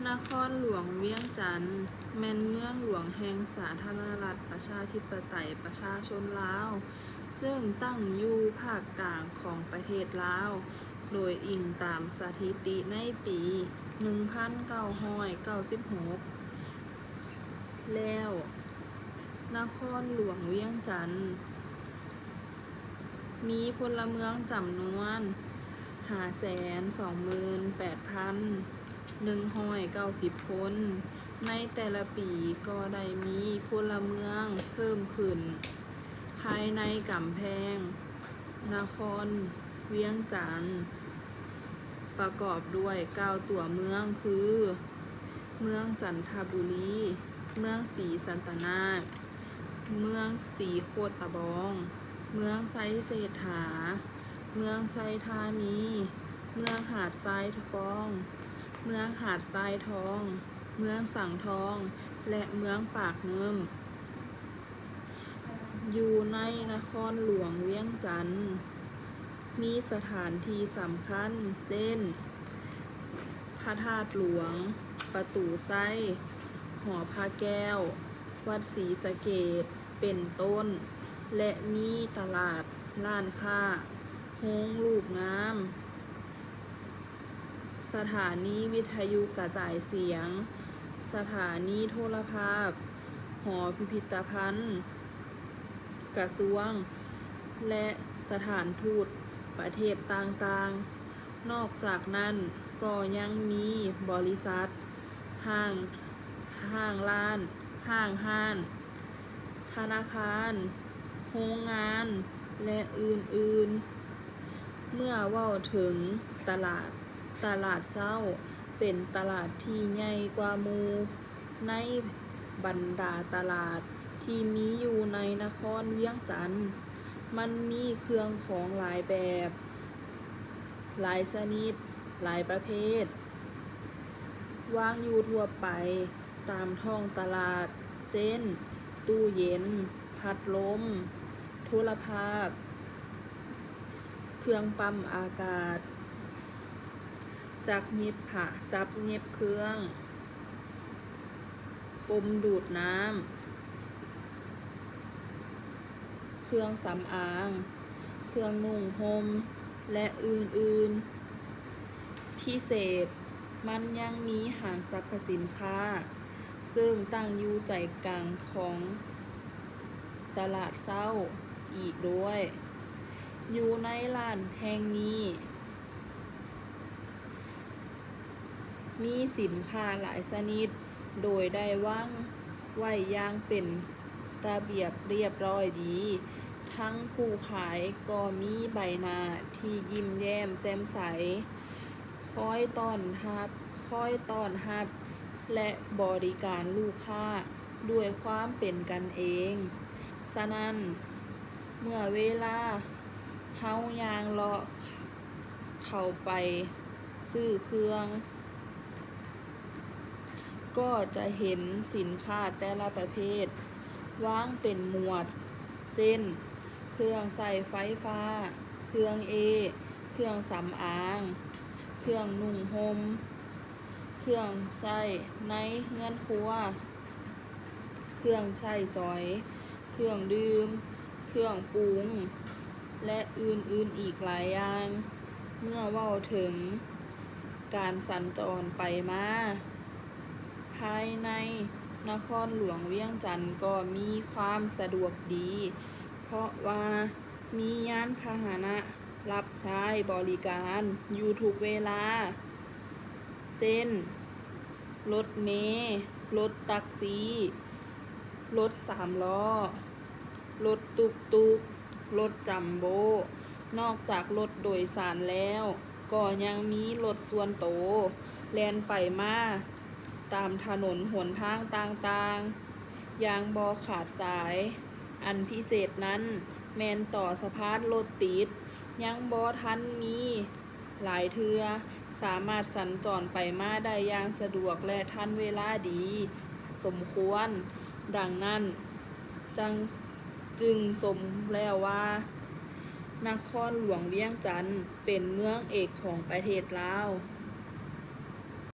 นครหลวงเวียงจันทน์แม่นเมืองหลวงแห่งสาธารณรัฐประชาธิปไตยประชาชนลาวซึ่งตั้งอยู่ภาคกลางของประเทศลาวโดยอิงตามสถิติในปี 1996 แล้วนครหลวงเวียงจันทน์มีพลเมืองจำนวน 528,190 คน ในแต่ละปีก็ได้มีพลเมืองเพิ่มขึ้น ภายในกำแพงนครเวียงจันทน์ประกอบด้วย9ตัวเมืองคือ เมืองจันทบุรี เมืองศรีสัตนาค เมืองศรีโคตบอง เมืองไซเศรษฐา เมืองไซธานี เมืองหาดทรายทอง เมืองหาดทรายทอง เมืองสังทอง และเมืองปากเงิมอยู่ในนครหลวงเวียงจันทน์มีสถานที่สำคัญเช่น พระธาตุหลวง ประตูไส้ หอพระแก้ว วัดศรีสะเกษเป็นต้น และมีตลาดร้านค้า โรงลูกงาม สถานีวิทยุกระจายเสียง สถานีโทรภาพ หอพิพิธภัณฑ์ กระทรวง และสถานทูตประเทศต่างๆ นอกจากนั้นก็ยังมีบริษัท ห้างร้าน ห้างธนาคาร โรงงาน และอื่นๆ เมื่อเว้าถึงตลาดเช้าเป็นตลาดที่ใหญ่กว่าหมู่ในบรรดาตลาดที่มีอยู่ในนครเวียงจันทน์มันมีเครื่องของหลายแบบ หลายชนิด หลายประเภท วางอยู่ทั่วไปตามท้องตลาดเช่น ตู้เย็น พัดลม โทรภาพ เครื่องปั๊มอากาศ จักรเย็บผ้า จับเย็บเครื่อง ปุ่มดูดน้ำ เครื่องสำอาง เครื่องนุ่งห่ม และอื่นๆ พิเศษ มันยังมีห้างสรรพสินค้า ซึ่งตั้งอยู่ใจกลางของตลาดเช้าอีกด้วย อยู่ในร้านแห่งนี้มีสินค้าหลายชนิด โดยได้วางไว้อย่างเป็นระเบียบเรียบร้อยดี ทั้งผู้ขายก็มีใบหน้าที่ยิ้มแย้มแจ่มใส คอยต้อนรับ และบริการลูกค้าด้วยความเป็นกันเอง ฉะนั้น เมื่อเวลาเฮาย่างเลาะเข้าไปซื้อเครื่อง ก็จะเห็นสินค้าแต่ละประเภทวางเป็นหมวด เช่น เครื่องใช้ไฟฟ้า เครื่องเครื่องสำอาง เครื่องนุ่งห่ม เครื่องใช้ในเรือนครัว เครื่องใช้สอย เครื่องดื่ม เครื่องปรุง และอื่นๆอีกหลายอย่าง เมื่อเว้าถึงการสัญจรไปมาภายในนครหลวงเวียงจันทน์ก็มีความสะดวกดี เพราะว่ามียานพาหนะรับใช้บริการอยู่ทุกเวลา เช่น รถเมล์ รถแท็กซี่ รถ3 ล้อ รถตุก รถจัมโบ้ นอกจากรถโดยสารแล้วก็ยังมีรถส่วนตัวแล่นไปมาตามถนนหนทางต่างๆ อย่างบ่ขาดสาย อันพิเศษนั้นแม่นต่อสะพานรถติดยังบ่ทันมีหลายเทื่อ สามารถสัญจรไปมาได้อย่างสะดวกและทันเวลาดี สมควร ดังนั้นจึงสมแล้วว่านครหลวงเวียงจันทน์เป็นเมืองเอกของประเทศลาว